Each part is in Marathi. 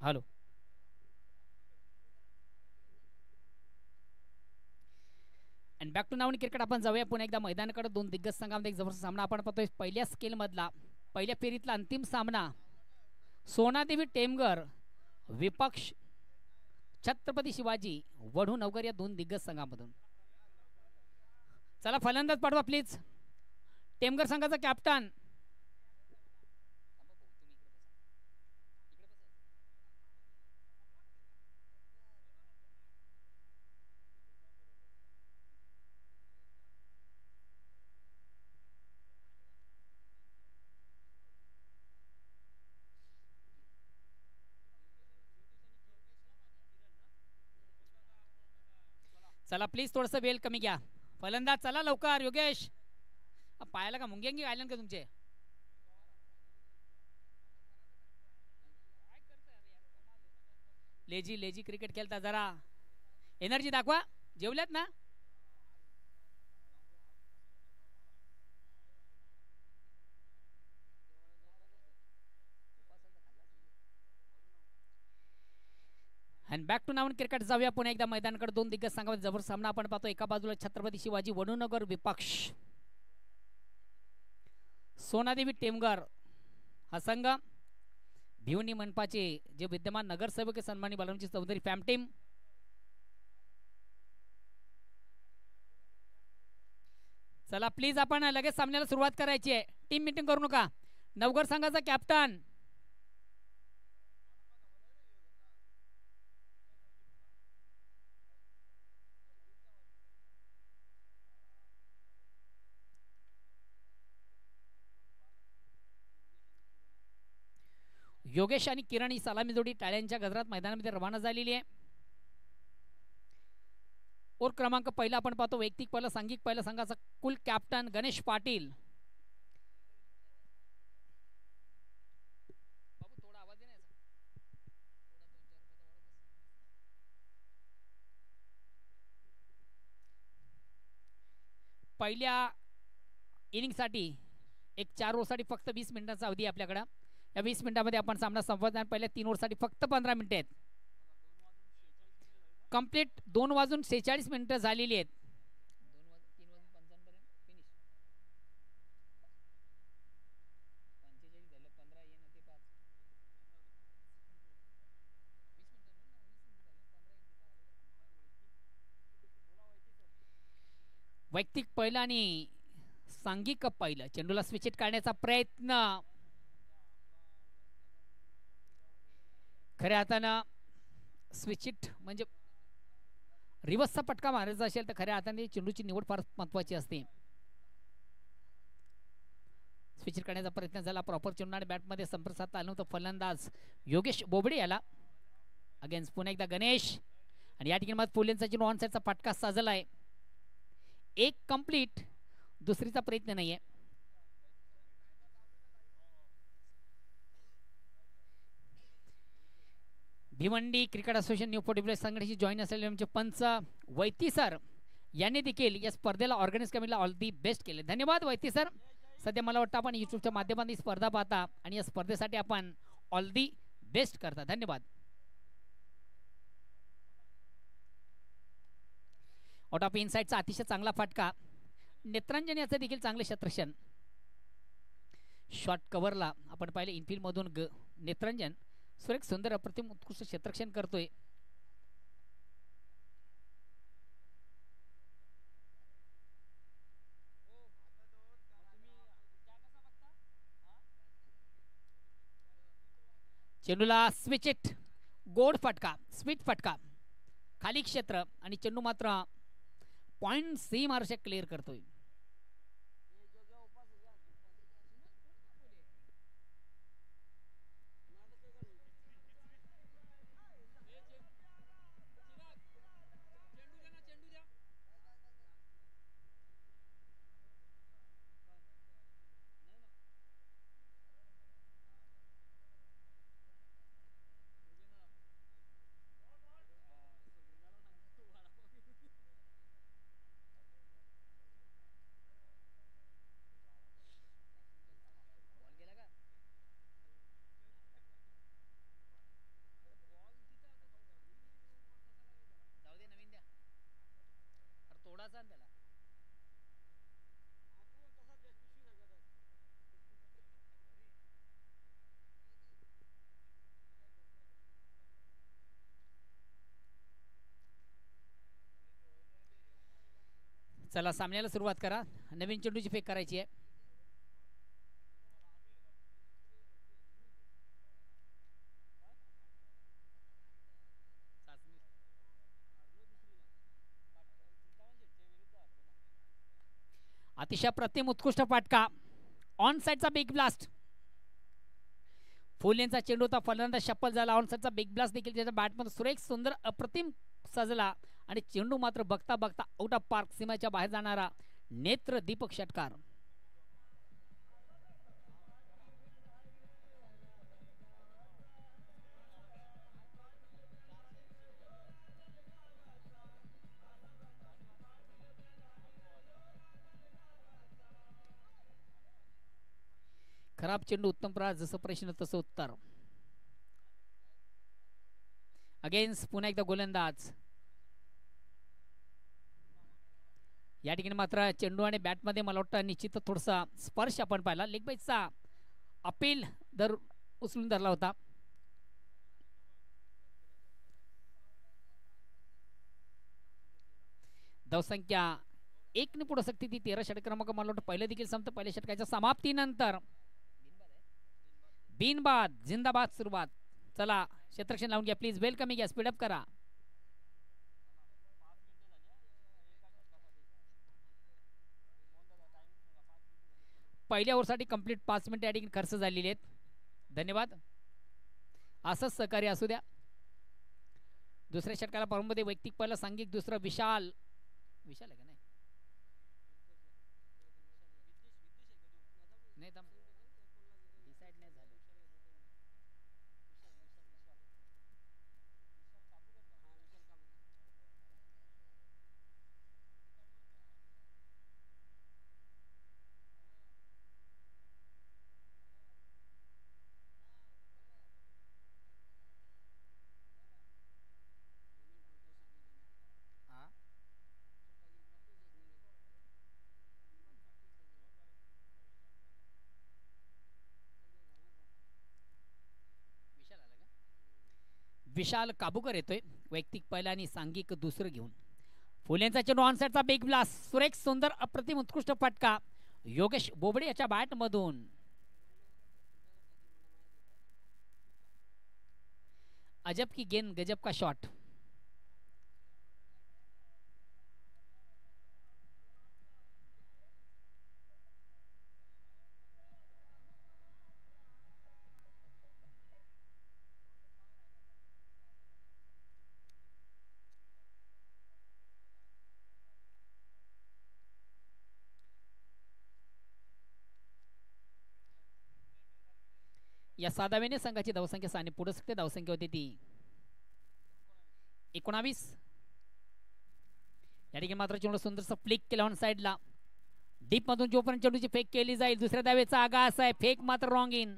हॅलो. अँड बॅक टू नावनी क्रिकेट आपण जाऊया पुन्हा एकदा मैदानाकडे. दोन दिग्गज संघामध्ये एक जबरदस्त सामना आपण पाहतोय. पहिल्या स्केलमधला पहिल्या फेरीतला अंतिम सामना सोनादेवी टेमगर विपक्ष छत्रपती शिवाजी वढू नवकर या दोन दिग्गज संघामधून. चला फलंदाज पाठवा प्लीज. टेमगर संघाचा कॅप्टन चला प्लीज थोडंसं वेळ कमी घ्या. फलंदाज चला लवकर. योगेश पायाला का मुंग्यांगी आयलन का तुमचे. लेजी लेजी क्रिकेट खेळता जरा एनर्जी दाखवा. जेवल्यात ना. अँड बॅक टू नावन क्रिकेट जाऊया पुन्हा एकदा मैदानाकडे. दोन दिग्गज संघामध्ये जबरदस्त सामना आपण पाहतो. एका बाजूला छत्रपती शिवाजी वडूनगर विपक्ष सोनादेवी टेमगर हा संघ. भिवनी मनपाचे जे विद्यमान नगरसेवक सन्मानी बलरामजी चौधरी फॅम टीम. चला प्लीज आपण लगेच सामन्याला सुरुवात करायची आहे. टीम मीटिंग करू नका. नवगर संघाचा कॅप्टन योगेश आणि किरण ही सलामी जोडी टाळ्यांच्या गजरात मैदानामध्ये रवाना झालेली आहे. और क्रमांक पहिला आपण पाहतो. वैयक्तिक पहिला सांघिक पहिला संघाचा कुल कॅप्टन गणेश पाटील. पहिल्या इनिंगसाठी एक 4 ओव्हरसाठी फक्त 20 मिनिटांचा अवधी आपल्याकडे. या 20 मिनिटांमध्ये आपण सामना संपवणार. पहिल्या 3 ओव्हरसाठी फक्त 15 मिनिटे आहेत. कंप्लीट 2:46 झालेली आहेत. वैयक्तिक पहिला आणि सांघिक पहिलं. चेंडूला स्विच काढण्याचा प्रयत्न. खऱ्या हातानं स्विच म्हणजे रिव्हर्सचा पटका मारायचा असेल तर खऱ्या हाताने चेंडूची निवड फार महत्वाची असते. स्विच करण्याचा प्रयत्न झाला. प्रॉपर चेंडू आणि बॅटमध्ये संपर्क साधता आला नव्हता. फलंदाज योगेश बोबडे याला अगेन्स्ट पुन्हा एकदा गणेश. आणि या ठिकाणी फुलेंचा चेंडू ऑन साईडचा फटका साजला आहे. एक कंप्लीट. दुसरीचा प्रयत्न नाही आहे. Bhiwandi cricket association new forty संघटनेशी जॉईन असलेले आमचे पंच वैती सर यांनी देखील या स्पर्धेला ऑर्गनाइज कमिटीला ऑल दी बेस्ट केले. धन्यवाद वैती सर. सध्या मला वाटतं आपण यूट्यूबच्या माध्यमातून ही स्पर्धा पाहता आणि या स्पर्धेसाठी आपण ऑल दी बेस्ट करता. धन्यवाद. आउट ऑफ इनसाइडचा अतिशय चांगला फटका. नेत्रांजन याचं देखील चांगले क्षेत्रक्षण. शॉर्ट कव्हरला आपण पाहिले इनफिल्ड मधून नेत्रांजन सुरेख सुंदर अप्रतिम उत्कृष्ट क्षेत्रक्षण करतोय. चेंडूला स्विच इट. गोड फटका. स्वीट फटका. खाली क्षेत्र आणि चेंडू मात्र पॉइंट सी मार्शे क्लिअर करतोय. चला सामन्याला सुरुवात करा. नवीन चेंडूची फेक करायची आहे. अतिशय प्रतिम उत्कृष्ट फाटका. ऑन साइडचा बिग ब्लास्ट. फुलेंचा चेंडू होता, फलंदाज शप्पल झाला. ऑन साइडचा बिग ब्लास्ट देखील त्याच्या बॅटमध्ये सुरेख सुंदर अप्रतिम सजला आणि चेंडू मात्र बघता बघता आउट ऑफ पार्क सीमेच्या बाहेर जाणारा नेत्र दीपक षटकार. खराब चेंडू उत्तम प्रहार. जसं प्रश्न तसं उत्तर. अगेन्स्ट पुन्हा एकदा गोलंदाज. या ठिकाणी मात्र चेंडू आणि बॅटमध्ये मला वाटतं निश्चित थोडासा स्पर्श आपण पाहिला. लेग बाईचा अपील उचलून धरला होता. धावसंख्या 1 ने पुढे सकते ती 13 षटक क्रमांक मला वाटतं पहिलं देखील संपतं. पहिल्या षटकाच्या समाप्तीनंतर बिनबाद जिंदाबाद सुरुवात. चला क्षेत्ररक्षण लावून घ्या प्लीज. वेलकम घ्या, स्पीडअप करा. पहिल्या ओव्हरसाठी कंप्लीट 5 मिनिटे या ठिकाणी खर्च झालेले आहेत. धन्यवाद. असंच सहकार्य असू द्या. दुसऱ्या षटकाला पाहून वैयक्तिक पहिला सांघिक, दुसरा विशाल विशाल आहे का नाही डिसाइड नाही झालं. विशाल काबूकर येतोय वैयक्तिक पहिला आणि सांघिक दुसरं घेऊन. फुलेंचा चेंडू ऑन साइडचा बिग ब्लास्ट. सुरेख सुंदर अप्रतिम उत्कृष्ट फटका योगेश बोबडे याच्या बॅट मधून. अजब की गेंद गजब का शॉट. या साधाव्याने संघाची धावसंख्या साने पुढे सकते. धावसंख्या होती ती 19. या ठिकाणी मात्र चेंडू सुंदरसा फ्लिक केला ऑन साइडला. डीप मधून जोपर्यंत चेंडूची फेक केली जाईल. दुसऱ्या धावेचा आगास आहे. फेक मात्र रॉंग इन.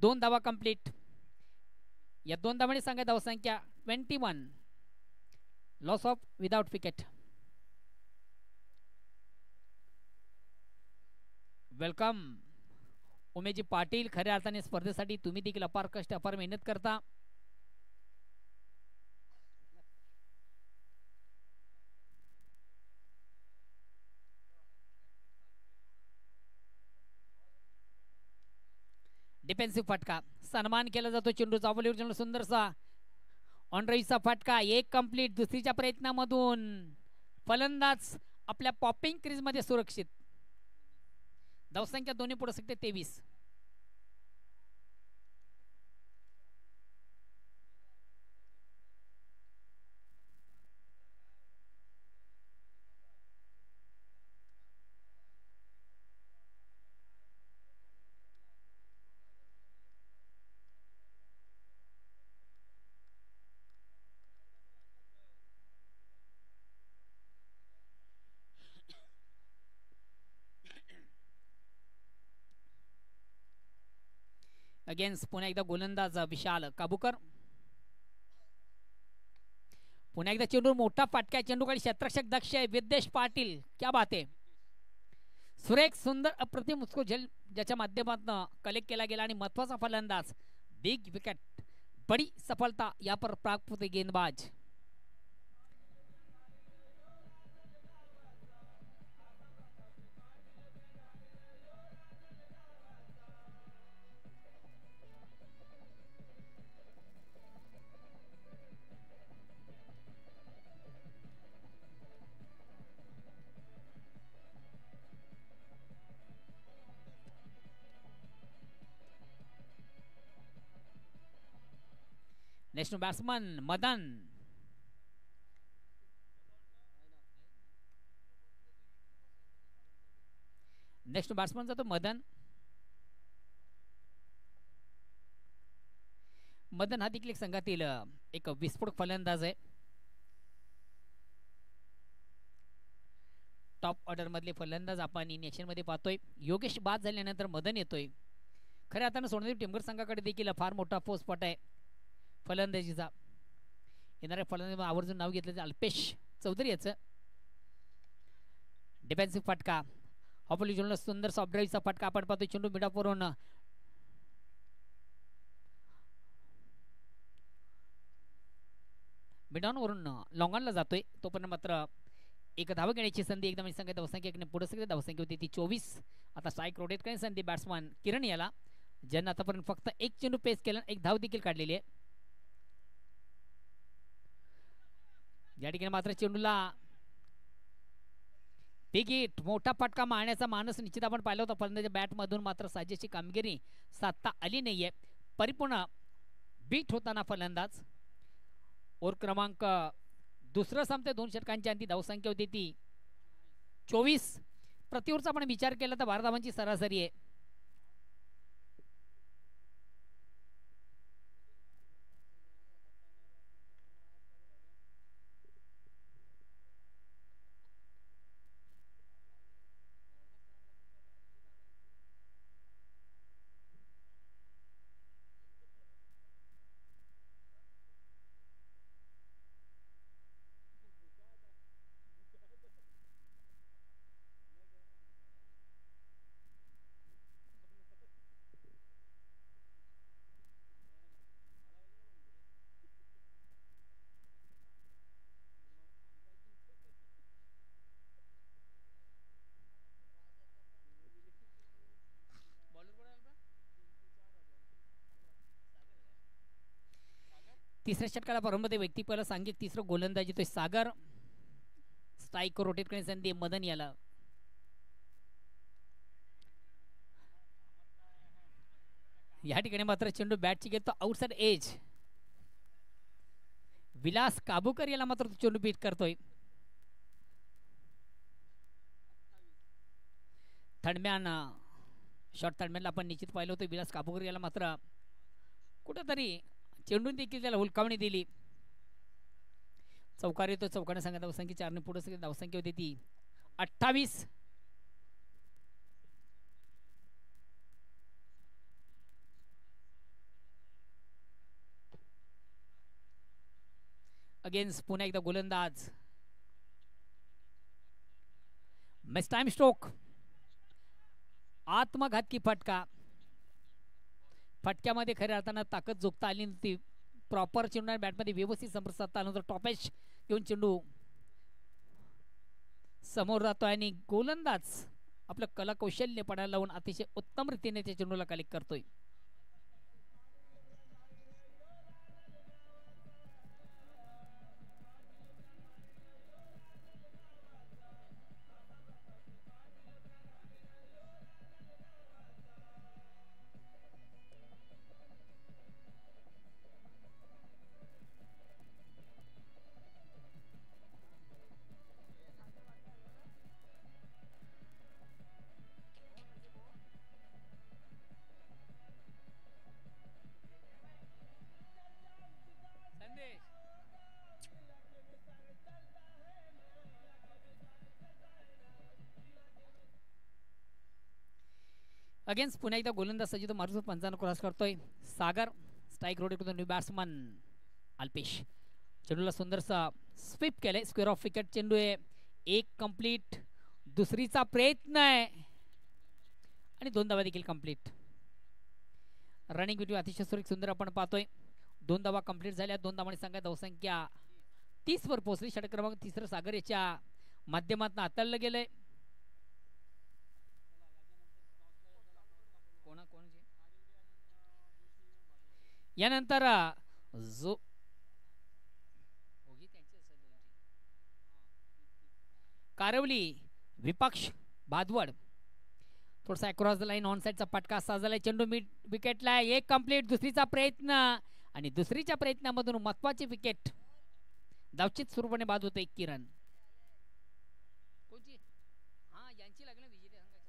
2 धावा कंप्लीट. या 2 धावांनी संघाची धावसंख्या 21. Loss of without wicket. Welcome Umeshji Patil. खऱ्या अर्थाने स्पर्धेसाठी तुम्ही देखील अपार कष्ट अपार मेहनत करता. डिफेन्सिव्ह फटका. सन्मान केला जातो चेंडूचा. अवलीवर चेंडू सुंदरसा ऑन ड्राईव्हचा फटका. एक कंप्लीट. दुसरीच्या प्रयत्नामधून फलंदाज आपल्या पॉपिंग क्रीज मध्ये सुरक्षित. धावसंख्या दोन्ही पुढे सकते 23. अगेन्स्ट पुन्हा एकदा गोलंदाज विशाल काबूकर. पुन्हा एकदा चेंडू मोठा फटका. चेंडू खाली क्षेत्ररक्षक दक्ष आहे विद्येश पाटील. क्या बात आहे. सुरेख सुंदर अप्रतिम उसको झेल ज्याच्या माध्यमातून कलेक्ट केला गेला आणि महत्वाचा फलंदाज. Big wicket. बड़ी सफलता यहाँ पर प्राप्त होते गेंदबाज. Next batsman Madan. Next batsman जातो मदन. मदन हा देखील एक संघातील एक विस्फोटक फलंदाज आहे. टॉप ऑर्डर मधले फलंदाज आपण इन ॲक्शन मध्ये पाहतोय. योगेश बाद झाल्यानंतर मदन येतोय. खऱ्या अर्थानं सोनादेवी टेमघर संघाकडे देखील फार मोठा फोर्सपट आहे फलंदाजीचा. येणाऱ्या फलंदाज आवर्जून नाव घेतलं अल्पेश चौधरी याचं. डिफेन्सिव्ह फटका हॉपली जोडला सुंदर सॉफ्ट ड्राईव्हचा फटका आपण पाहतोय. चेंडू मिडापूरवरून मिडॉनवरून लॉंगॉनला जातोय. तोपर्यंत मात्र एक धाव घेण्याची संधी एकदम संख्या धावसंख्या पुढे सगळी धावसंख्या होती ती 24. आता स्ट्राईक रोटेट करण्याची संधी बॅट्समन किरण याला, ज्यांना आतापर्यंत फक्त एक चेंडू पेस केला, एक धाव देखील काढलेली आहे. या ठिकाणी मात्र चेंडूला बिग हिट मोठा फटका मारण्याचा मानस निश्चित आपण पाहिला होता. फलंदाजी बॅट मधून मात्र साजेशी कामगिरी साधता आली नाहीये. परिपूर्ण बीट होताना फलंदाज. ओव्हर क्रमांक दुसरं संपते 2 षटकांची आणि ती धावसंख्या होती ती 24. प्रतिओव्हरचा आपण विचार केला तर 12 धावांची सरासरी आहे. तिसऱ्या षटकाला प्रारंभ व्यक्ती पहिला सांघिक तिसरं गोलंदाजी तो सागर. स्ट्राईक रोटेट करण्याची संधी मदन याला. या ठिकाणी मात्र चेंडू बॅटची घेतो आउटसाइड एज. विलास काबूकर याला मात्र चेंडू बीट करतोय. थर्डमॅन शॉर्ट थर्डमॅनला आपण निश्चित पाहिलं होतं. विलास काबूकर याला मात्र कुठंतरी चेंडून देखील त्याला हुलकावणी दिली. चौकार येतो. चौकाने सांगा धावसंख्या 4 ने पुढे धावसंख्या होती ती 28. अगेन्स्ट पुन्हा एकदा गोलंदाज मिस टाइम स्ट्रोक. आत्मघातकी फटका. फटक्यामध्ये खऱ्या अर्थानं ताकद जोखता आली नव्हती. प्रॉपर चेंडू बॅटमध्ये व्यवस्थित संपर्क साधता आला. टॉपेश घेऊन चेंडू समोर जातो आणि गोलंदाज आपलं कला कौशल्य पडायला लावून अतिशय उत्तम रीतीने त्या चेंडूला कलेक्ट करतोय. अगेन्स्ट पुन्हा एकदा गोलंदाज सजित मारून 55 क्रॉस करतोय सागर. स्ट्राईक रोटेट होतो न्यू बॅट्समन अल्पेश. चेंडूला सुंदरसा स्वीप केलंय. स्क्वेअर ऑफ विकेट चेंडू आहे. एक कंप्लीट. दुसरीचा प्रयत्न आहे आणि 2 धावा देखील कंप्लीट. रनिंग व्हिडिओ अतिशय सुंदर आपण पाहतोय. 2 धावा कंप्लीट झाल्या. 2 धावांनी संघात धावसंख्या 30 वर पोहोचली. षटक क्रमांक 3 सागर याच्या माध्यमातून हाताळलं गेलंय. यानंतर जो कारवली विपक्ष भादवड थोडासा क्रॉस द लाईन ऑन साइडचा फटका असा झालाय. चेंडू मिड विकेटला. एक कंप्लीट. दुसरीचा प्रयत्न आणि दुसरीच्या प्रयत्नामधून महत्वाची विकेट धावचित स्वरूपाने बाद होते किरण. कोणची हा यांची लागली विजय संघाची.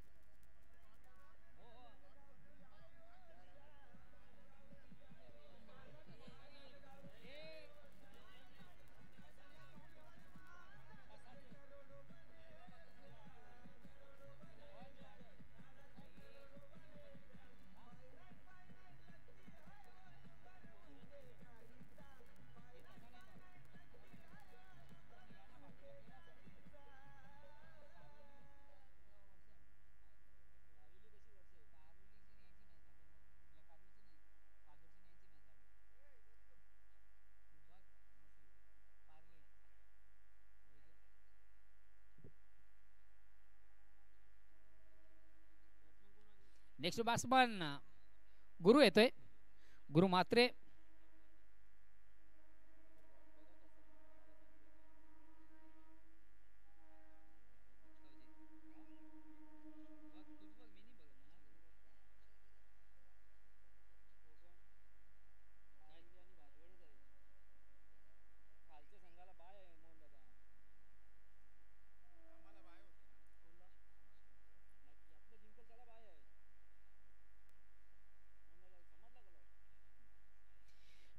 नेक्स्ट बॅट्समन गुरु येतोय. गुरु मात्रे.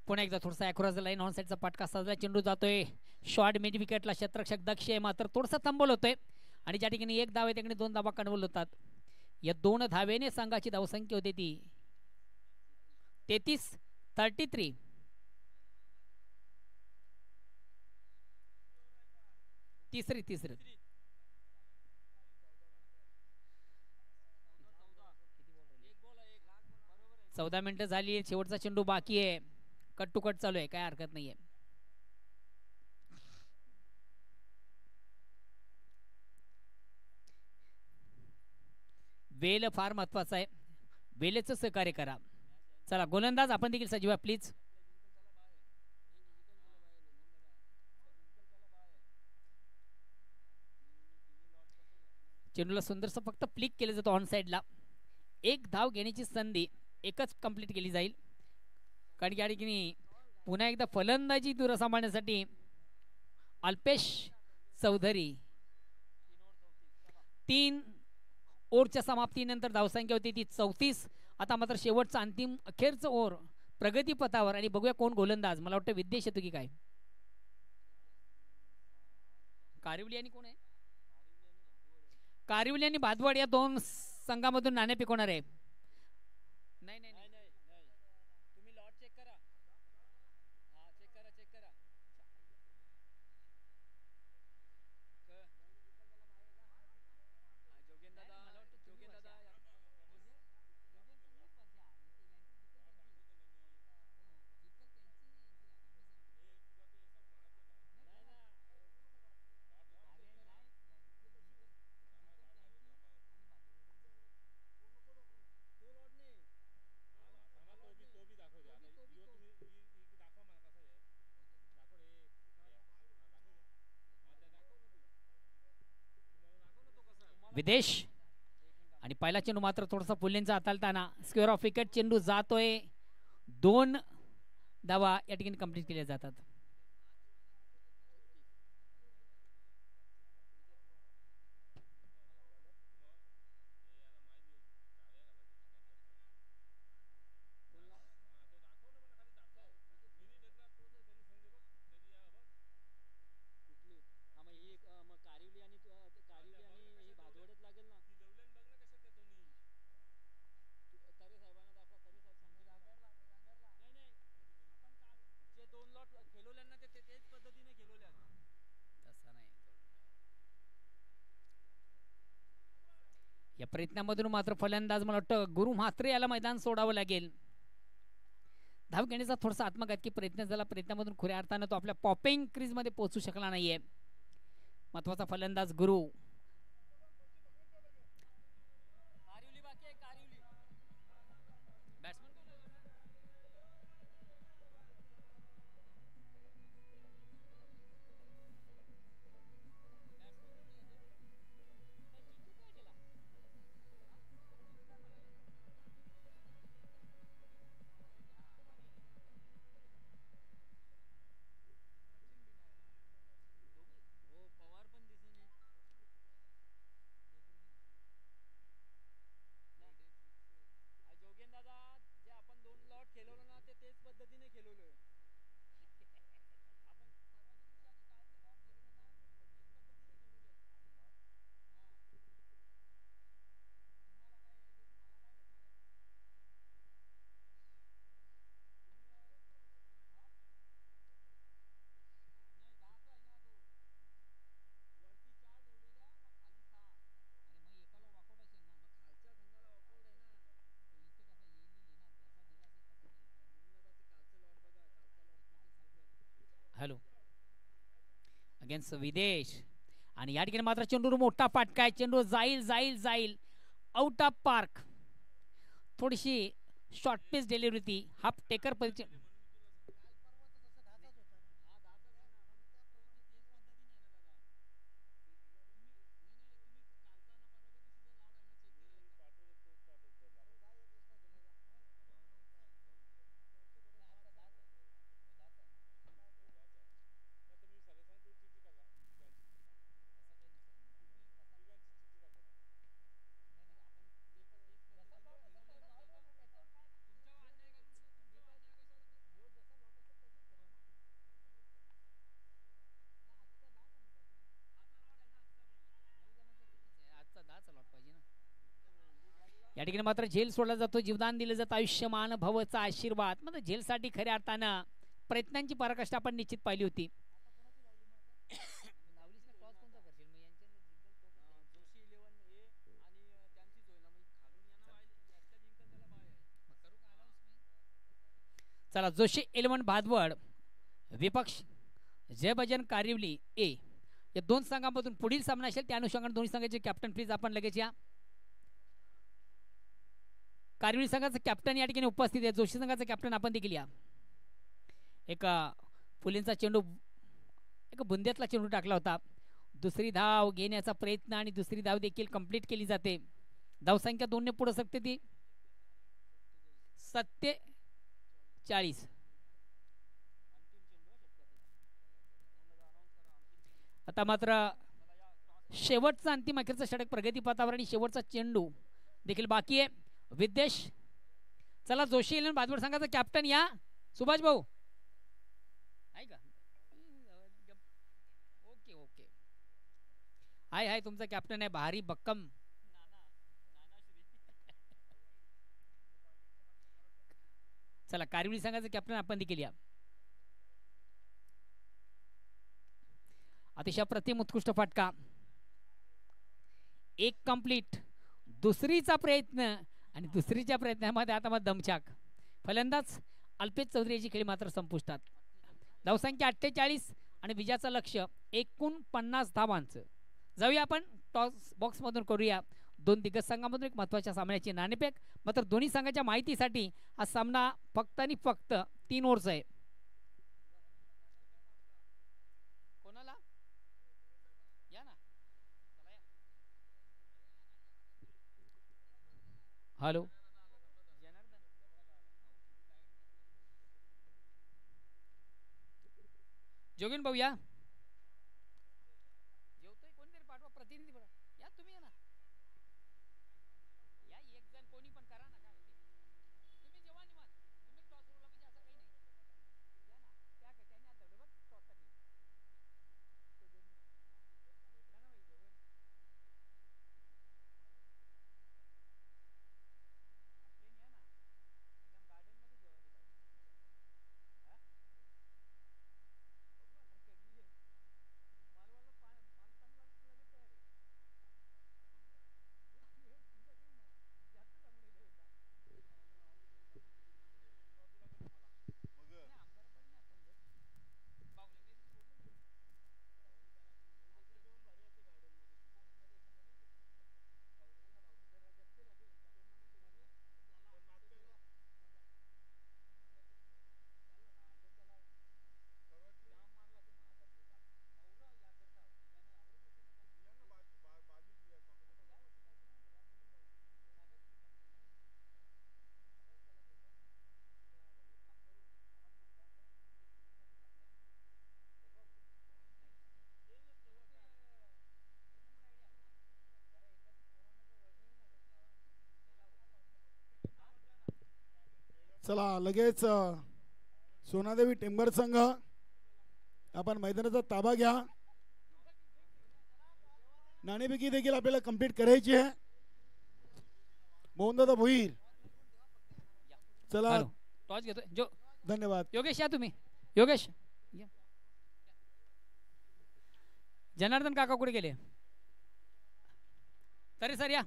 पुन्हा एकदा थोडासा अक्रॉस द लाईन ऑन साईडचा पटका साजला. चेंडू जातोय शॉर्ट मिड विकेटला. क्षेत्ररक्षक दक्ष आहे मात्र थोडासा थांबवलं होतोय आणि ज्या ठिकाणी एक धाव आहे त्याकडे 2 धावा कन्व्हर्ट होतात. या 2 धावेने संघाची धावसंख्या होती ती 33. तिसरी 14 मिनिटं झाली. शेवटचा चेंडू बाकी आहे. कट टू कट चालू आहे. काय हरकत नाहीये. वेल फार महत्वाचा आहे. वेलेचं सहकार्य करा. चला गोलंदाज आपण देखील सजीवा प्लीज. चेंडूला सुंदरसं फक्त फ्लिक केलं जातं ऑन साईडला. एक धाव घेण्याची संधी एकच कंप्लीट केली जाईल. कारण या ठिकाणी पुन्हा एकदा फलंदाजी दूर सांभाळण्यासाठी अल्पेश चौधरी 3 ओव्हरच्या समाप्तीनंतर धावसंख्या होती ती 34. आता मात्र शेवटचा अंतिम अखेरचं ओव्हर प्रगतीपथावर आणि बघूया कोण गोलंदाज. मला वाटतं विद्येश येतो की काय. कारिवली आणि कोण आहे. कारिवली आणि भादवड या 2 संघामधून नाणे पिकवणार आहे. नाही नाही तुम्ही लॉट चेक करा. हा चेक करा. विदेश आणि पहिला चेंडू मात्र थोडासा फुलेंचा हाताळताना स्क्वेअर ऑफ विकेट. चेंडू जातोय. 2 धावा या ठिकाणी कंप्लीट केल्या जातात. या प्रयत्नामधून मात्र फलंदाज मला वाटतं गुरु म्हात्रे याला मैदान सोडावं लागेल. धाव घेण्याचा थोडासा आत्मघातकी प्रयत्न झाला. प्रयत्नामधून खऱ्या अर्थानं तो आपल्या पॉपिंग क्रीज मध्ये पोहोचू शकला नाहीये. महत्वाचा फलंदाज गुरु. हॅलो अगेन्स्ट विदेश. आणि या ठिकाणी मात्र चेंडूवर मोठा फाटका आहे. चेंडू जाईल जाईल जाईल आउट ऑफ पार्क. थोडीशी शॉर्ट पेस डिलिव्हरी होती. हाफ टेकर परिचय. या ठिकाणी मात्र झेल सोडला जातो. जीवदान दिलं जातं. आयुष्यमान भवचा आशीर्वाद. म्हणजे झेलसाठी खऱ्या अर्थानं प्रयत्नांची पराकाष्ठा आपण निश्चित पाहिली होती. चला जोशी 11 भादवड विपक्ष जयभजन कारिवली ए या दोन संघांमधून पुढील सामना असेल. त्या अनुषंगाने दोन्ही संघाचे कॅप्टन प्लीज आपण लगेच या. कारिवली संघाचा कॅप्टन या ठिकाणी उपस्थित आहे. जोशी संघाचा कॅप्टन आपण देखील या. एक फुलेंचा चेंडू एक बुंद्यातला चेंडू टाकला होता. दुसरी धाव घेण्याचा प्रयत्न आणि दुसरी धाव देखील कंप्लीट केली जाते. धावसंख्या 2 ने पुढे सकते ती 47. आता मात्र शेवटचा अंतिम अखेरचा षटक प्रगतीपथावर आणि शेवटचा चेंडू देखील बाकी आहे. विद्वेश चला जोशी 11 भादवड संघाचा कॅप्टन या. सुभाष भाऊ आहे का? ओके ओके हाय हाय तुमचा कॅप्टन आहे भारी भक्कम. चला कारिवली संघाचा कॅप्टन आपण देखील या. अतिशय प्रतिम उत्कृष्ट फटका. एक कंप्लीट. दुसरीचा प्रयत्न आणि दुसरीच्या प्रयत्नामध्ये आता मग दमछाक. फलंदाज अल्पेश चौधरी याची खेळी मात्र संपुष्टात. धावसंख्या 48 आणि विजयाचं लक्ष 49 धावांचं. जाऊया आपण टॉस बॉक्स मधून करूया. दोन दिग्गज संघांमधून एक महत्त्वाच्या सामन्याची नाणेफेक. मात्र दोन्ही संघाच्या माहितीसाठी हा सामना फक्त आणि फक्त 3 ओव्हरचा आहे. कोणाला या ना. हॅलो जोगिन भाऊ या. जेवतोय कोणीतरी पाठवा प्रतिनिधी बघा. या तुम्ही या ना. या एक जण कोणी पण करा ना. काय तुम्ही जेव्हा निवांत तुम्ही टॉस रोला म्हणजे असं काही नाही. या ना त्या त्यांनी आता बघ टॉस साठी भेटला ना भाई जेवण. ट्रेन या ना एकदम गार्डन मध्ये जेवण देतात. हा मालवाला माल चांगला लगेच तयार आहे. जास्त चांगलं आहे एकदा. नाही आमदार पण नाही आपण जर पाहुणे काही बोललो ना. चला लगेच सोनादेवी टेंबर संघ आपण मैदानाचा ताबा घ्या. नाणेफेकी देखील आपल्याला कंप्लीट करायची आहे. मोहनदादा भोईर चला टॉस घेतोय जो. धन्यवाद. योगेश या तुम्ही. योगेश या. जनार्दन काका कुठे गेले? तरी सर या.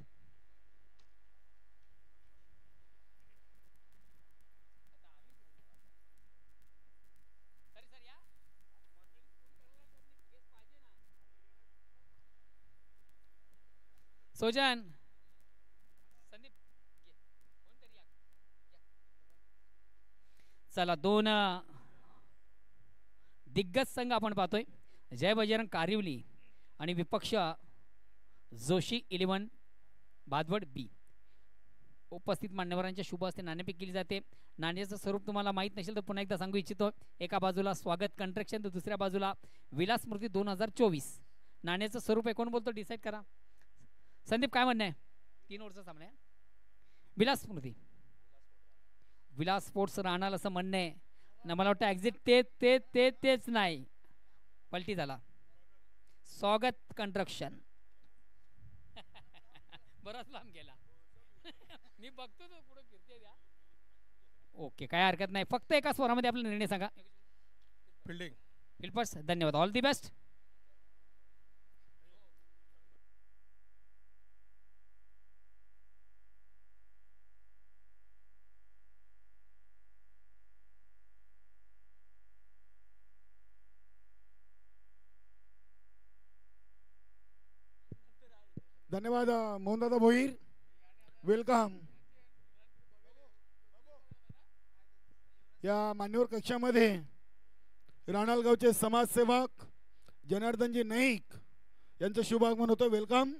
सोजन चला दोन दिग्गज संघ आपण पाहतोय जय बजरंग कारिवली आणि विपक्ष जोशी 11 भादवड बी. उपस्थित मान्यवरांच्या शुभ हस्ते नाणेफेक केली जाते. नाण्याचं स्वरूप तुम्हाला माहीत नसेल तर पुन्हा एकदा सांगू इच्छितो. एका बाजूला स्वागत कंस्ट्रक्शन तर दुसऱ्या बाजूला विलास स्मृती 2024. नाण्याचं स्वरूप आहे कोण बोलतो डिसाईड करा. संदीप काय म्हणणं आहे. 3 ओव्हरचा सामना आहे. विलास स्मृती विलास स्पोर्ट्स राहणार असं म्हणणं आहे ना. मला वाटतं एक्झिट तेच नाही पलटी झाला. स्वागत कंस्ट्रक्शन बराच लांब गेला. मी बघतो तो पुढे फिरते द्या. ओके काय हरकत नाही. फक्त एका स्वरामध्ये आपला निर्णय सांगा. फिल्डिंग फिल्पर्स धन्यवाद. All the best. धन्यवाद मोहनदादा भोईर. वेलकम. या मान्यवर कक्षामध्ये राणालगावचे समाजसेवक जनार्दनजी नाईक यांचं शुभागमन होतं. वेलकम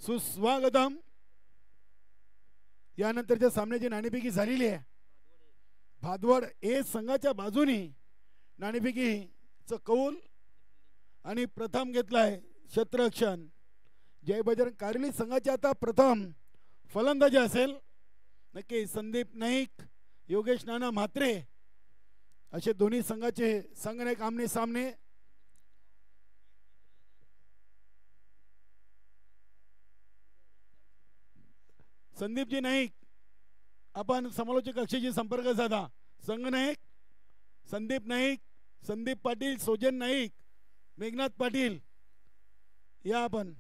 सुस्वागतम. यानंतरच्या सामन्याची नाणेफेकी झालेली आहे. भादवड ए संघाच्या बाजूने नाणेफेकीचं कौल आणि प्रथम घेतलाय क्षेत्ररक्षण जय बजरंग कारिवली संघाची आता प्रथम फलंदाजी असेल. नक्की संदीप नाईक योगेश नाना म्हात्रे असे दोन्ही संघाचे संघनायक आमने सामने. संदीपजी नाईक आपण समालोचक कक्षेशी संपर्क साधा. संघनायक संदीप नाईक, संदीप पाटील, सोजन नाईक, मेघनाथ पाटील या आपण.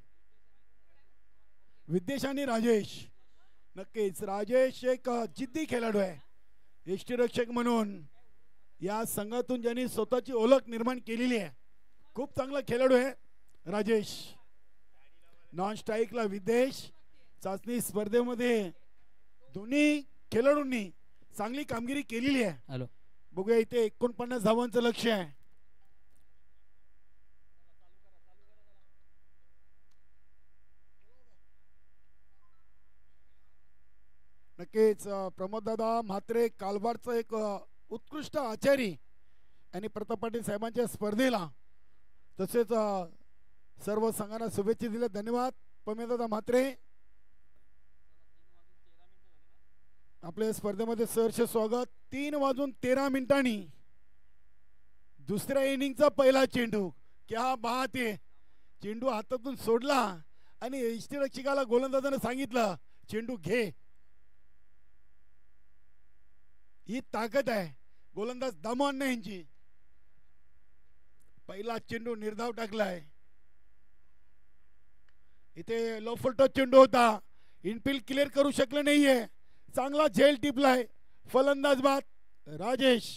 विद्येश आणि राजेश. नक्कीच राजेश एक जिद्दी खेळाडू आहे. यष्टीरक्षक म्हणून या संघातून ज्यांनी स्वतःची ओळख निर्माण केलेली आहे. खूप चांगला खेळाडू आहे राजेश. नॉन स्ट्राईकला विद्येश. चाचणी स्पर्धेमध्ये दोन्ही खेळाडूंनी चांगली कामगिरी केलेली आहे. बघूया इथे 49 धावांचं लक्ष्य आहे. नक्कीच प्रमोददादा म्हात्रे कालवारचं एक उत्कृष्ट आचारी आणि प्रताप पाटील साहेबांच्या स्पर्धेला तसेच सर्व संघांना शुभेच्छा दिल्या. धन्यवाद प्रमोददादा म्हात्रे. आपल्या स्पर्धेमध्ये सहर्ष स्वागत. 3:13 दुसऱ्या इनिंगचा पहिला चेंडू. क्या बात आहे. चेंडू हातातून सोडला आणि यष्टीरक्षकाला गोलंदाजाने सांगितलं चेंडू घे. ही ताकद आहे गोलंदाज दमवण नाही यांची. पहिला चेंडू निर्धाव टाकलाय. इथे लो फुलटॉस चेंडू होता. इनफिल्ड क्लिअर करू शकले नाहीये. चांगला झेल टिपलाय फलंदाज बाद राजेश.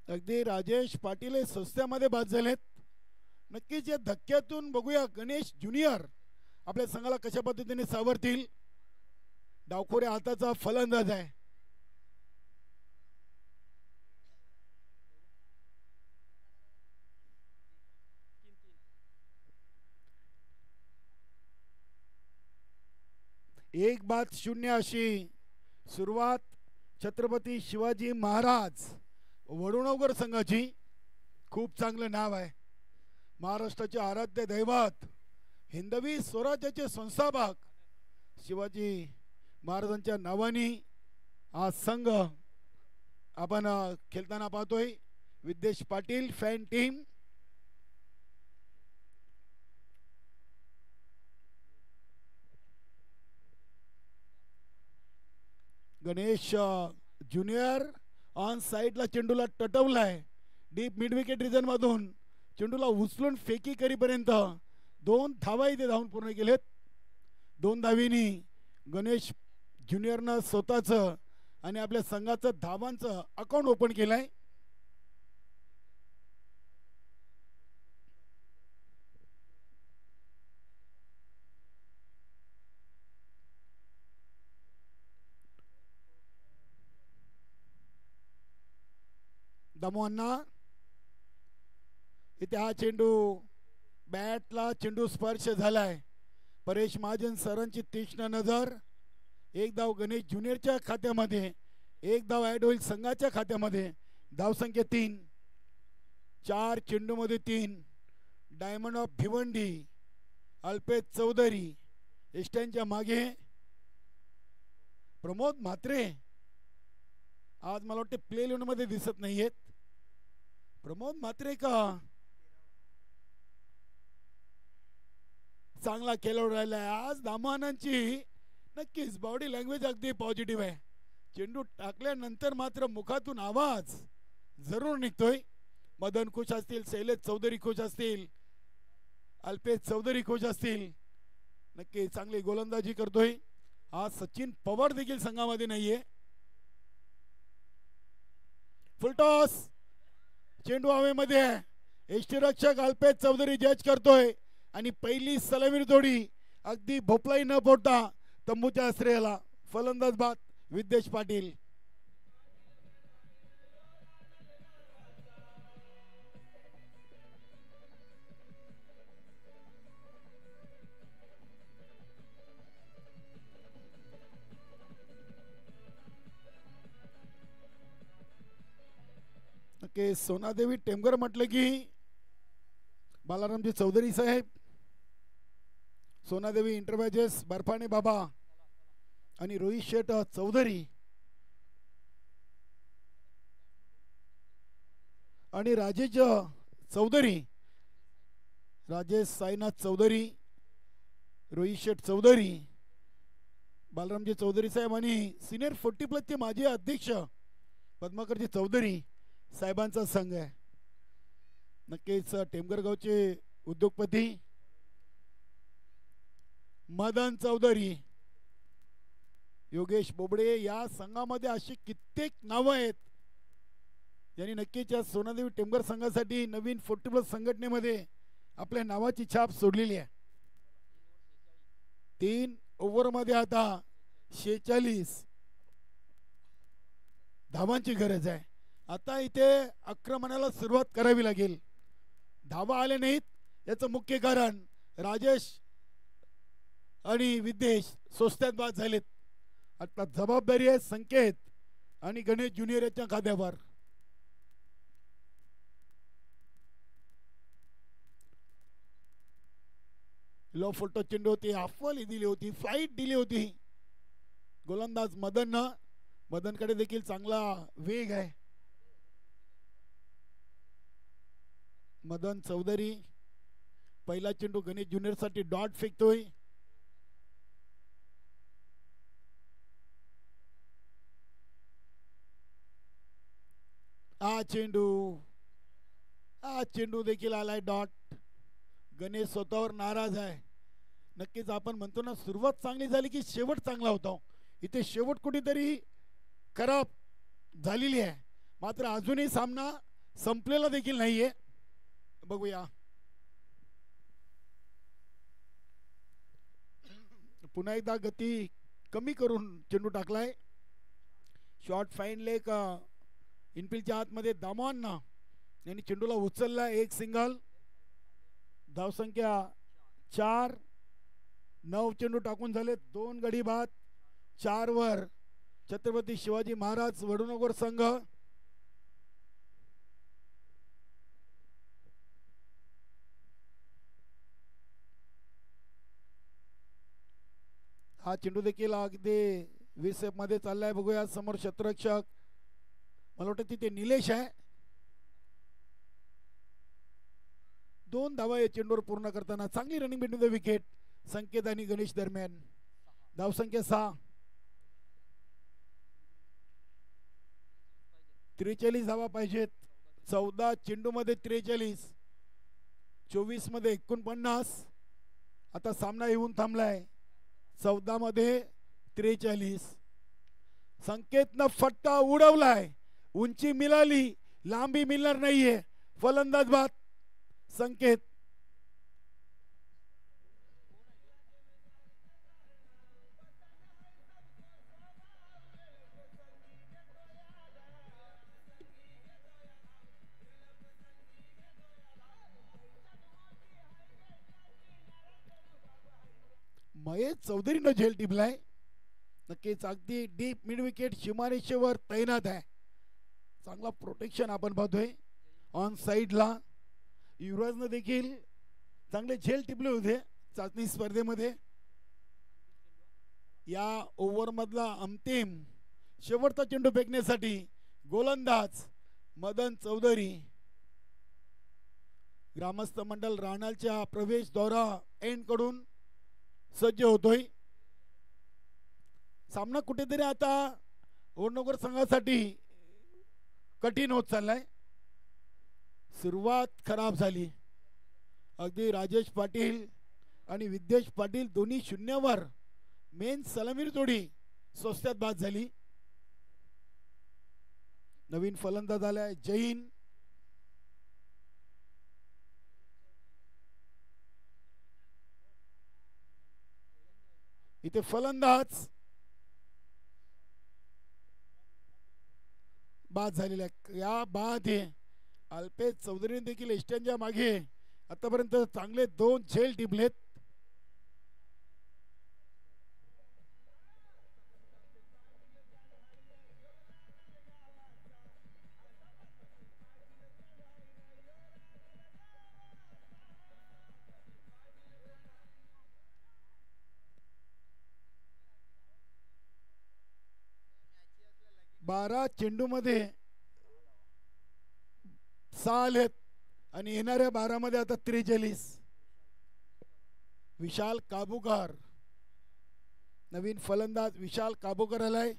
अगदी राजेश पाटील स्वस्त्यामध्ये बाद झालेत. नक्कीच या धक्क्यातून बघूया गणेश ज्युनियर आपल्या संघाला कशा पद्धतीने सावरतील. डावखोऱ्या हाताचा फलंदाज आहे. एक बाद 0 अशी सुरुवात छत्रपती शिवाजी महाराज वडुणवकर संघाची. खूप चांगलं नाव आहे. महाराष्ट्राचे आराध्य दैवत हिंदवी स्वराज्याचे संस्थापक शिवाजी महाराजांच्या नावाने हा संघ आपण खेळताना पाहतोय. Vidyesh Patil fan team. Ganesh junior on साईडला चेंडूला टटवलाय डीप मिड विकेट रिजन मधून चेंडूला उचलून फेकी करीपर्यंत 2 धावा इथे धावून पूर्ण केलेत. 2 धावीनी गणेश ज्युनियरनं स्वतःचं आणि आपल्या संघाचं धावांचं अकाउंट ओपन केलंय. दामोअण्णा इथे हा चेंडू बॅटला चेंडू स्पर्श झालाय. परेश महाजन सरांची तीक्ष्ण नजर. 1 धाव गणेश ज्युनियरच्या खात्यामध्ये, 1 धाव ऍड होईल संघाच्या खात्यामध्ये. धावसंख्या 3. 4 चेंडूमध्ये 3. डायमंड ऑफ भिवंडी अल्पेश चौधरी एस्टॅनच्या मागे. प्रमोद म्हात्रे आज मला वाटते प्ले 11 मध्ये दिसत नाहीयेत. प्रमोद म्हात्रे का चांगला खेळाडू राहिलाय आज. दामानांची नक्कीच बॉडी लँग्वेज अगदी पॉझिटिव्ह आहे. चेंडू टाकल्यानंतर मात्र मुखातून आवाज जरूर निघतोय. मदन खुश असतील, शैलेश चौधरी खुश असतील, अल्पेश चौधरी खुश असतील. नक्की चांगली गोलंदाजी करतोय आज. सचिन पवार देखील संघामध्ये नाहीये. फुलटॉस चेंडू हवेमध्ये. यष्टीरक्षक अल्पेश चौधरी जज करतोय आणि पहिली सलामीर जोडी अगदी भोपलाई न फोडता तंबूच्या आश्रयाला. फलंदाज बाद विद्येश पाटील. के सोनादेवी टेमगर म्हटलं की बालारामजी चौधरी साहेब, सोनादेवी इंटरव्हायजेस बर्फाने बाबा आणि रोहित शेठ चौधरी आणि राजेश चौधरी, राजेश साईनाथ चौधरी, रोहित शेठ चौधरी, बालरामजी चौधरी साहेब आणि सिनियर 40+ चे माजी अध्यक्ष पद्माकरजी चौधरी साहेबांचा संघ आहे. नक्कीच टेमगर गावचे उद्योगपती मदन चौधरी, योगेश बोबडे या संघामध्ये अशी कित्येक नावं आहेत ज्यांनी नक्कीच या सोनादेवी टेमगर संघासाठी नवीन 40+ संघटनेमध्ये आपल्या नावाची छाप सोडलेली आहे. 3 ओव्हरमध्ये आता 46 धावांची गरज आहे. आता इथे आक्रमणाला सुरुवात करावी लागेल. धावा आले नाहीत याचं मुख्य कारण राजेश आणि विद्येश सोस्त्यात बाद झालेत. आता जबाबदारी आहे संकेत आणि गणेश ज्युनियर याच्या खात्यावर. लो फुलटो चेंडू होती, हाफवाली दिली होती, फ्लाईट दिली होती. गोलंदाज मदनकडे देखील चांगला वेग आहे. मदन चौधरी पहिला चेंडू गणेश ज्युनियर साठी डॉट फेकतोय. हा चेंडू देखील आलाय डॉट. गणेश स्वतःवर नाराज आहे. नक्कीच आपण म्हणतो ना सुरुवात चांगली झाली की शेवट चांगला होता. इथे शेवट कुठेतरी खराब झालेली आहे. मात्र अजूनही सामना संपलेला देखील नाहीये. बघूया पुन्हा एकदा गती कमी करून चेंडू टाकलाय. शॉर्ट फाईन लेग इनफिल्डच्या आतमध्ये दामोअण्णा यांनी चेंडूला उचलला. 1 सिंगल. धावसंख्या 4. 9 चेंडू टाकून झाले. 2 गडी बाद. 4 वर छत्रपती शिवाजी महाराज वडूनगर संघ. हा चेंडू देखील अगदी 20 मध्ये चाललाय. बघूया समोर क्षेत्ररक्षक मला वाटतं तिथे निलेश आहे. 2 धावा या चेंडूवर पूर्ण करताना चांगली रनिंग बिटवीन द विकेट संकेत आणि गणेश दरम्यान. धावसंख्या 6. 43 धावा पाहिजेत. 14 चेंडूमध्ये 43, 24 मध्ये 49. आता सामना येऊन थांबलाय 14 मध्ये 43. संकेतनं फटका उडवलाय, उंची मिळाली, लांबी मिळणार नाहीये. फलंदाज बाद संकेत. महेश चौधरीनं झेल टिपलाय. नक्कीच अगदी डीप मिड विकेट सीमारेषेवर तैनात आहे. चांगला प्रोटेक्शन आपण पाहतोय. ऑन साईडला युवराजनं देखील चांगले झेल टिपले होते चाचणी स्पर्धेमध्ये. या ओव्हरमधला अंतिम शेवटचा चेंडू फेकण्यासाठी गोलंदाज मदन चौधरी. ग्रामस्थ मंडळ राणालच्या प्रवेशद्वारा एंड कडून सज्ज होतोय. सामना कुठेतरी आता ओरनगर संघासाठी कठीण होत चाललाय. सुरुवात खराब झाली. अगदी राजेश पाटील आणि विद्येश पाटील दोन्ही शून्यावर मेन सलामीर जोडी स्वस्त्यात बाद झाली. नवीन फलंदाज आलाय जैन. इथे फलंदाज बाद झालेला. या बाद अल्पेश चौधरीने देखील एस्टनच्या मागे आतापर्यंत चांगले 2 झेल टिपलेत. बारा चेंडूमध्ये 6 आलेत आणि येणाऱ्या 12 मध्ये आता 43. विशाल काबूकर नवीन फलंदाज विशाल काबूकर आलाय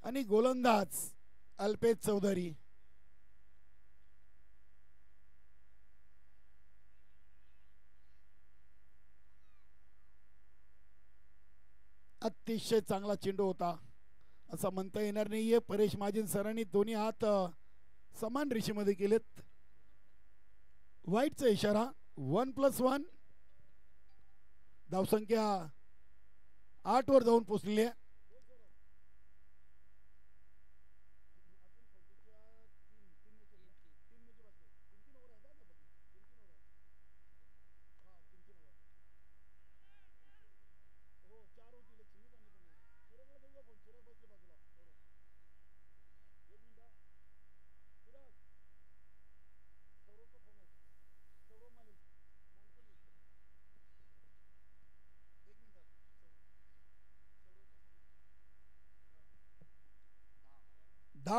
आणि गोलंदाज अल्पेश चौधरी. अतिशय चांगला चेंडू होता असं म्हणता येणार नाहीये. परेश महाजन सरांनी दोन्ही हात समान रेषेमध्ये केलेत. वाईटचा इशारा. 1+1 धावसंख्या 8 वर जाऊन पोहोचलेली आहे.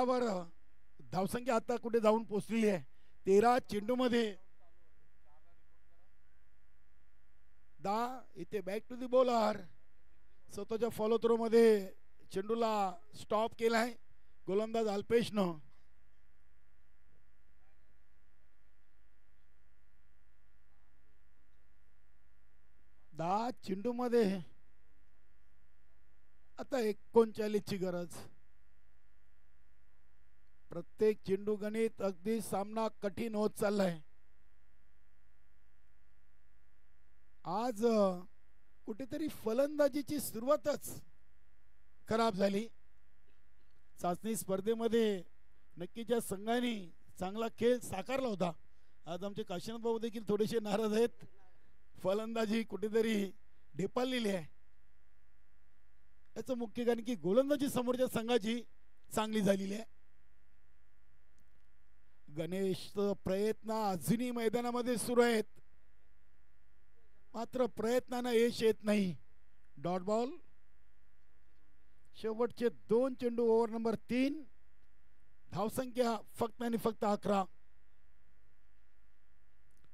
वर धावसंख्या आता कुठे जाऊन पोहोचलेली आहे. 13 चेंडू मध्ये 10. इथे बॅक टू दी बॉलर. स्वतःच्या फॉलो थ्रो मध्ये चेंडूला स्टॉप केलाय गोलंदाज अल्पेशनं. दहा चेंडू मध्ये आता 39 ची गरज. प्रत्येक चेंडू गणित अगदी सामना कठीण होत चाललाय. आज कुठेतरी फलंदाजीची सुरुवातच खराब झाली. चाचणी स्पर्धेमध्ये नक्कीच या संघाने चांगला खेळ साकारला होता. आज आमचे काशीनाथ भाऊ देखील थोडेसे नाराज आहेत. फलंदाजी कुठेतरी ढेपाळलेली आहे. याचं मुख्य कारण की गोलंदाजी समोरच्या संघाची चांगली झालेली आहे. गणेश प्रयत्न अजूनही मैदानामध्ये सुरू आहेत, मात्र प्रयत्नांना यश येत नाही. Dot ball. शेवटचे 2 चेंडू ओव्हर नंबर 3. धावसंख्या फक्त आणि फक्त 11.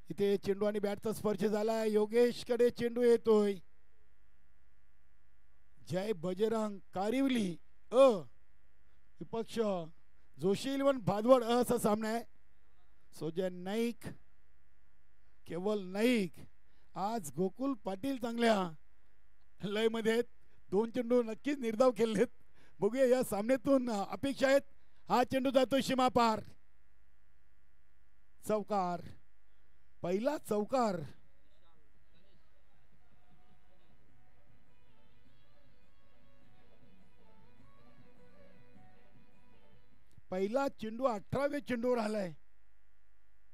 इथे चेंडू आणि बॅटचा स्पर्श झाला. योगेश कडे चेंडू येतोय. जय बजरंग कारिवली अ विपक्ष जोशी इलेव्हन भादवड असा सामना आहे. सोजय नाईक केवल नाईक आज गोकुल पाटील चांगल्या लय मध्ये आहेत. 2 चेंडू नक्कीच निर्धाव खेळलेत. बघूया या सामन्यातून अपेक्षा आहेत. हा चेंडू जातो सीमा पार. चौकार पहिला चौकार. पहिला चेंडू 18व्या चेंडूवर आलाय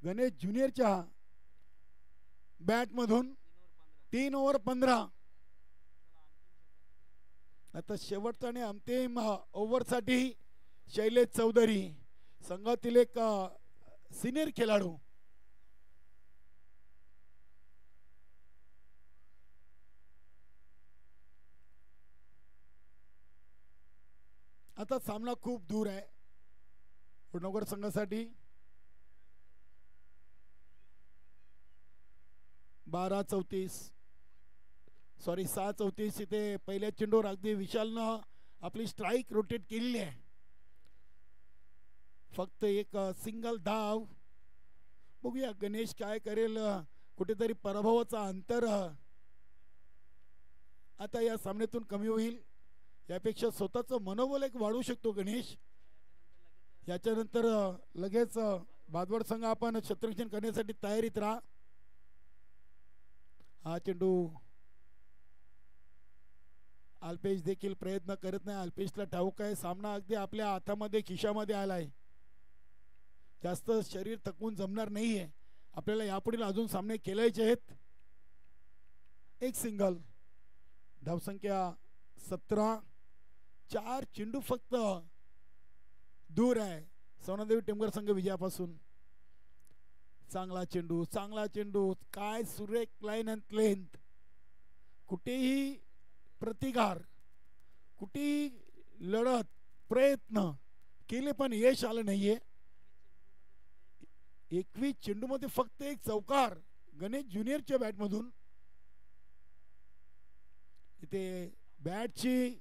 गणेश ज्युनियरच्या बॅट मधून. 3 ओव्हर 15. आता शेवटचा आणि अंतिम ओव्हर साठी शैलेश चौधरी संघातील एक सिनियर खेळाडू. आता सामना खूप दूर आहे नगर संघासाठी. 6:34 इथे पहिल्या चेंडूवर अगदी विशालनं आपली स्ट्राईक रोटेट केलेली आहे. फक्त एक सिंगल धाव. बघूया गणेश काय करेल. कुठेतरी पराभवाचा अंतर आता या सामन्यातून कमी होईल. यापेक्षा स्वतःचं मनोबल एक वाढवू शकतो गणेश. याच्यानंतर लगेच भादवड संघ आपण क्षेत्ररक्षण करण्यासाठी तयारीत राहा. हा चेंडू अल्पेश देखील प्रयत्न करत नाही. अल्पेशला ठाऊक आहे सामना अगदी आपल्या हातामध्ये खिशामध्ये आलाय. जास्त शरीर थकवून जमणार नाहीये आपल्याला. यापुढील अजून सामने खेळायचे आहेत. एक सिंगल. धावसंख्या 17. 4 चेंडू फक्त दूर आहे सोनादेवी टेमघर संघ विजयापासून. चांगला चेंडू काय सुरेख लाईन अँड लेंथ. कुठेही प्रतिकार कुठेही लढत प्रयत्न केले पण यश आलं नाहीये. 21 चेंडू मध्ये फक्त एक चौकार गणेश ज्युनियरच्या बॅट मधून. इथे बॅटची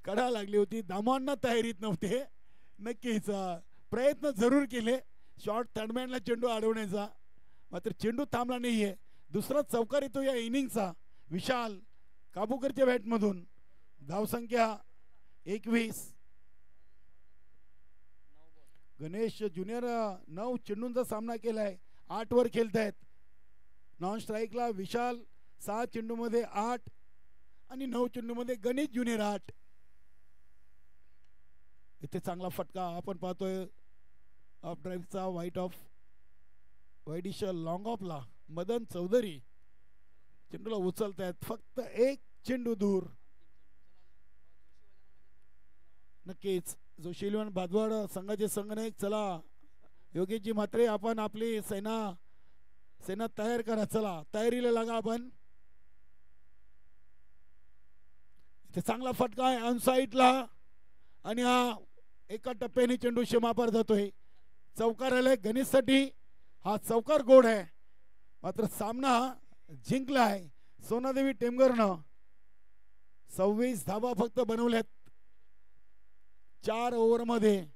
कडा लागली होती. दामांना तयारीत नव्हते. नक्कीच प्रयत्न जरूर केले शॉर्ट थर्डमॅनला चेंडू अडवण्याचा. मात्र चेंडू थांबला नाहीये. दुसरा चौकार येतो या इनिंगचा विशाल काबूकरच्या बॅट मधून. धावसंख्या 21. गणेश ज्युनियर 9 चेंडूंचा सामना केलाय. 8 वर खेळतायत. नॉन स्ट्राईकला विशाल 6 चेंडू मध्ये 8 आणि 9 चेंडू मध्ये गणेश ज्युनियर 8. इथे चांगला फटका आपण पाहतोय ऑफ ड्राईव्हचा वाईडिश लॉंग ऑफला मदन चौधरी चेंडूला उचलतायत. फक्त एक चेंडू दूर. नक्कीच जोशी इलेव्हन भादवड संघाचे संघनायक. चला योगेशजी म्हात्रे आपण आपली सेना तयार करा. चला तयारीला लागा आपण. इथे चांगला फटका आहे अनसाईडला आणि हा एका टप्प्याने चेंडू सीमापार जातोय. चौकार आलाय गणेशसाठी. हा चौकार गोड आहे. मात्र सामना जिंकलाय सोनादेवी टेमघरनं. 26 धावा फक्त बनवल्यात 4 ओव्हर मध्ये.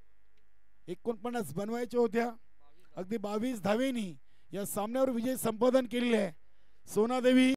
49 बनवायच्या होत्या. अगदी 22 धावेनी या सामन्यावर विजय संपादन केलेले आहे सोनादेवी.